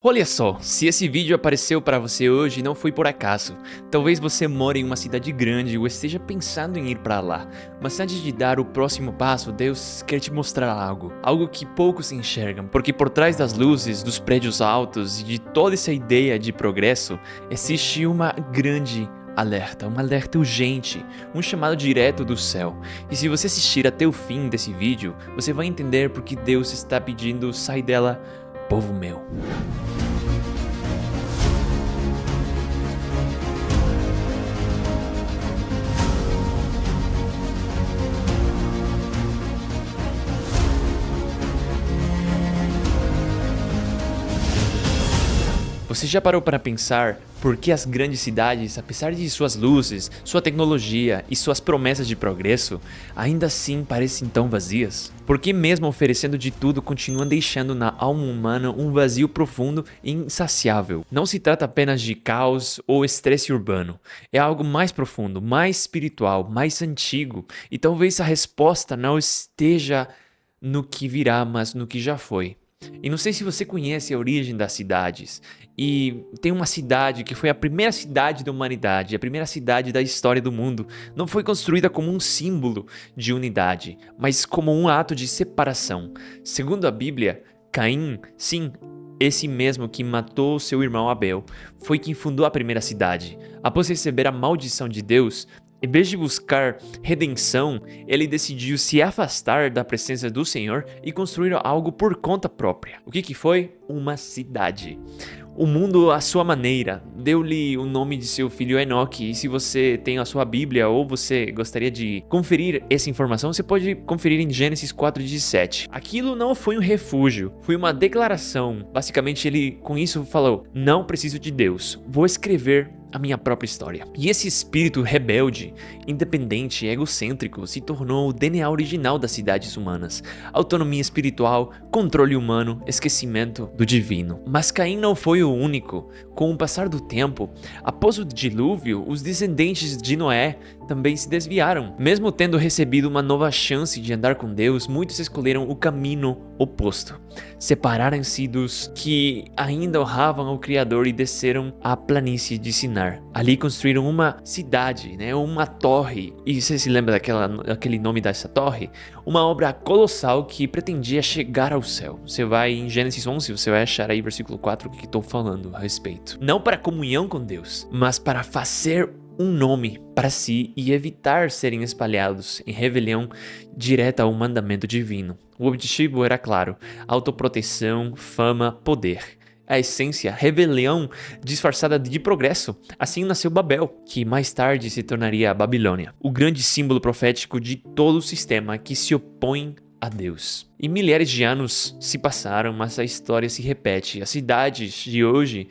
Olha só, se esse vídeo apareceu para você hoje não foi por acaso. Talvez você more em uma cidade grande ou esteja pensando em ir para lá. Mas antes de dar o próximo passo, Deus quer te mostrar algo que poucos enxergam. Porque por trás das luzes, dos prédios altos e de toda essa ideia de progresso, existe uma grande um alerta urgente, um chamado direto do céu. E se você assistir até o fim desse vídeo, você vai entender porque Deus está pedindo: sai dela, povo meu. Você já parou para pensar por que as grandes cidades, apesar de suas luzes, sua tecnologia e suas promessas de progresso, ainda assim parecem tão vazias? Por que mesmo oferecendo de tudo continuam deixando na alma humana um vazio profundo e insaciável? Não se trata apenas de caos ou estresse urbano, é algo mais profundo, mais espiritual, mais antigo, e talvez a resposta não esteja no que virá, mas no que já foi. E não sei se você conhece a origem das cidades. E tem uma cidade que foi a primeira cidade da humanidade, a primeira cidade da história do mundo. Não foi construída como um símbolo de unidade, mas como um ato de separação. Segundo a Bíblia, Caim, sim, esse mesmo que matou seu irmão Abel, foi quem fundou a primeira cidade. Após receber a maldição de Deus, em vez de buscar redenção, ele decidiu se afastar da presença do Senhor e construir algo por conta própria. O que foi? Uma cidade. O mundo à sua maneira. Deu-lhe o nome de seu filho Enoque. E se você tem a sua Bíblia ou você gostaria de conferir essa informação, você pode conferir em Gênesis 4:17. Aquilo não foi um refúgio, foi uma declaração. Basicamente, ele com isso falou: não preciso de Deus, vou escrever a minha própria história. E esse espírito rebelde, independente e egocêntrico se tornou o DNA original das cidades humanas. Autonomia espiritual, controle humano, esquecimento do divino. Mas Caim não foi o único. Com o passar do tempo, após o dilúvio, os descendentes de Noé também se desviaram. Mesmo tendo recebido uma nova chance de andar com Deus, muitos escolheram o caminho oposto. Separaram-se dos que ainda honravam o Criador e desceram à planície de Sinar. Ali construíram uma cidade, uma torre. E você se lembra daquele nome dessa torre? Uma obra colossal que pretendia chegar ao céu. Você vai em Gênesis 11, você vai achar aí versículo 4 o que estou falando a respeito. Não para comunhão com Deus, mas para fazer um nome para si e evitar serem espalhados em rebelião direta ao mandamento divino. O objetivo era claro: autoproteção, fama, poder. A essência, rebelião disfarçada de progresso. Assim nasceu Babel, que mais tarde se tornaria a Babilônia, o grande símbolo profético de todo o sistema que se opõe a Deus. E milhares de anos se passaram, mas a história se repete. As cidades de hoje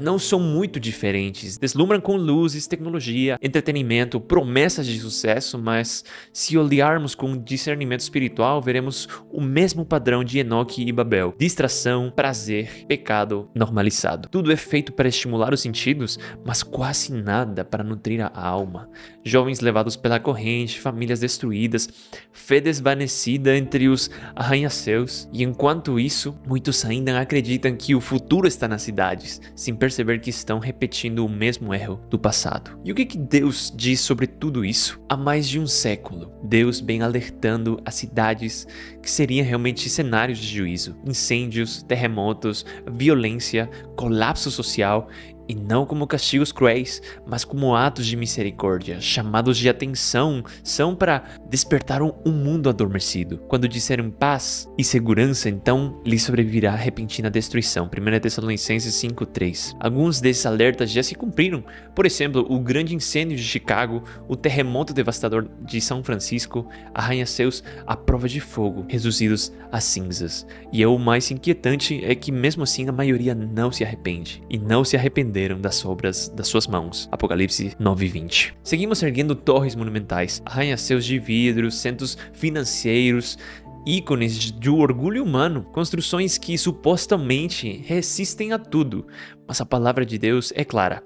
não são muito diferentes. Deslumbram com luzes, tecnologia, entretenimento, promessas de sucesso, mas se olharmos com discernimento espiritual, veremos o mesmo padrão de Enoque e Babel. Distração, prazer, pecado normalizado. Tudo é feito para estimular os sentidos, mas quase nada para nutrir a alma. Jovens levados pela corrente, famílias destruídas, fé desvanecida entre os arranha-céus, e enquanto isso, muitos ainda acreditam que o futuro está nas cidades, sem perceber que estão repetindo o mesmo erro do passado. E o que Deus diz sobre tudo isso? Há mais de um século, Deus vem alertando as cidades que seriam realmente cenários de juízo, incêndios, terremotos, violência, colapso social, e não como castigos cruéis, mas como atos de misericórdia, chamados de atenção, são para despertar um mundo adormecido. Quando disserem paz e segurança, então lhes sobrevirá repentina destruição. 1 Tessalonicenses 5:3. Alguns desses alertas já se cumpriram. Por exemplo, o grande incêndio de Chicago, o terremoto devastador de São Francisco, arranha-céus à prova de fogo, reduzidos a cinzas. E o mais inquietante é que mesmo assim a maioria não se arrepende, e não se arrepender das obras das suas mãos. Apocalipse 9:20. Seguimos erguendo torres monumentais, arranha-céus de vidro, centros financeiros, ícones do orgulho humano, construções que supostamente resistem a tudo. Mas a palavra de Deus é clara: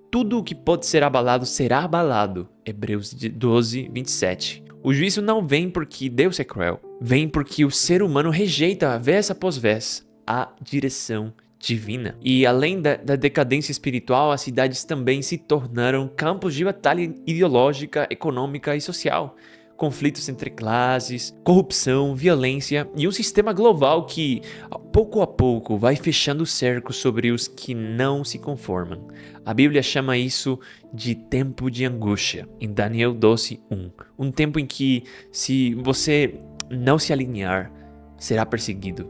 tudo o que pode ser abalado será abalado. Hebreus 12:27. O juízo não vem porque Deus é cruel, vem porque o ser humano rejeita vez após vez a direção divina. E além da decadência espiritual, as cidades também se tornaram campos de batalha ideológica, econômica e social. Conflitos entre classes, corrupção, violência e um sistema global que, pouco a pouco, vai fechando o cerco sobre os que não se conformam. A Bíblia chama isso de tempo de angústia, em Daniel 12:1. Um tempo em que, se você não se alinhar, será perseguido.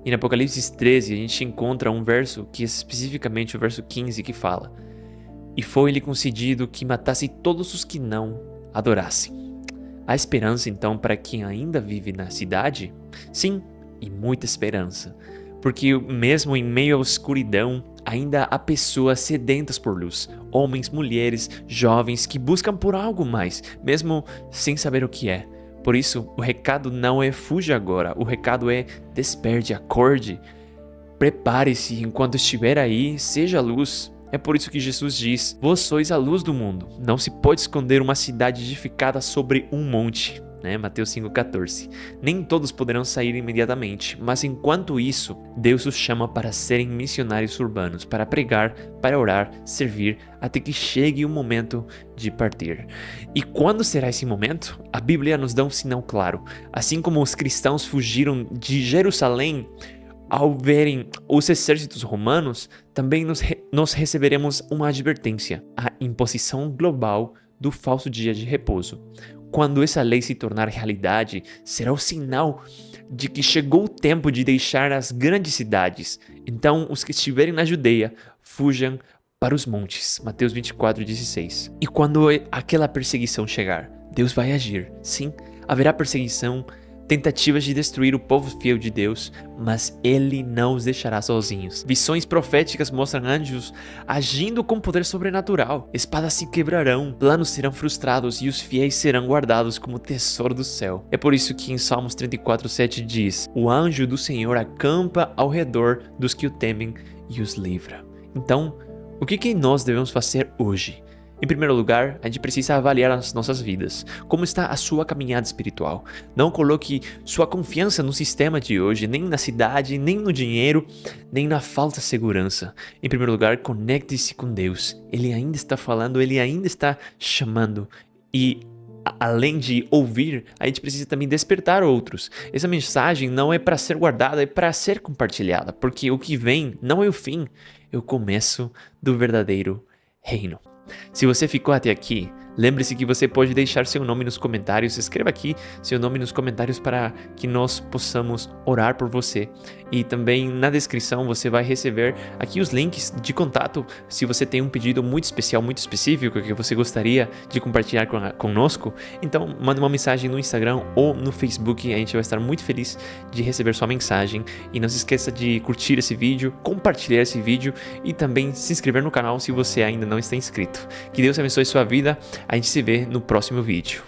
E no Apocalipse 13, a gente encontra um verso, que é especificamente o verso 15, que fala: "E foi-lhe concedido que matasse todos os que não adorassem." Há esperança, então, para quem ainda vive na cidade? Sim, e muita esperança. Porque mesmo em meio à escuridão, ainda há pessoas sedentas por luz. Homens, mulheres, jovens que buscam por algo mais, mesmo sem saber o que é. Por isso, o recado não é fuja agora, o recado é desperte, acorde. Prepare-se enquanto estiver aí, seja luz. É por isso que Jesus diz: "Vós sois a luz do mundo. Não se pode esconder uma cidade edificada sobre um monte." Mateus 5,14. Nem todos poderão sair imediatamente, mas enquanto isso, Deus os chama para serem missionários urbanos, para pregar, para orar, servir, até que chegue o momento de partir. E quando será esse momento? A Bíblia nos dá um sinal claro. Assim como os cristãos fugiram de Jerusalém ao verem os exércitos romanos, também nós receberemos uma advertência: a imposição global do falso dia de repouso. Quando essa lei se tornar realidade, será o sinal de que chegou o tempo de deixar as grandes cidades. Então, os que estiverem na Judeia, fujam para os montes. Mateus 24:16. E quando aquela perseguição chegar, Deus vai agir. Sim, haverá perseguição, tentativas de destruir o povo fiel de Deus, mas Ele não os deixará sozinhos. Visões proféticas mostram anjos agindo com poder sobrenatural. Espadas se quebrarão, planos serão frustrados e os fiéis serão guardados como tesouro do céu. É por isso que em Salmos 34:7 diz: "O anjo do Senhor acampa ao redor dos que o temem e os livra." Então, o que nós devemos fazer hoje? Em primeiro lugar, a gente precisa avaliar as nossas vidas. Como está a sua caminhada espiritual? Não coloque sua confiança no sistema de hoje, nem na cidade, nem no dinheiro, nem na falta de segurança. Em primeiro lugar, conecte-se com Deus. Ele ainda está falando, Ele ainda está chamando. E além de ouvir, a gente precisa também despertar outros. Essa mensagem não é para ser guardada, é para ser compartilhada, porque o que vem não é o fim, é o começo do verdadeiro reino. Se você ficou até aqui, lembre-se que você pode deixar seu nome nos comentários. Escreva aqui seu nome nos comentários para que nós possamos orar por você. E também na descrição você vai receber aqui os links de contato. Se você tem um pedido muito especial, muito específico que você gostaria de compartilhar conosco, então manda uma mensagem no Instagram ou no Facebook. A gente vai estar muito feliz de receber sua mensagem. E não se esqueça de curtir esse vídeo, compartilhar esse vídeo e também se inscrever no canal se você ainda não está inscrito. Que Deus abençoe sua vida. A gente se vê no próximo vídeo.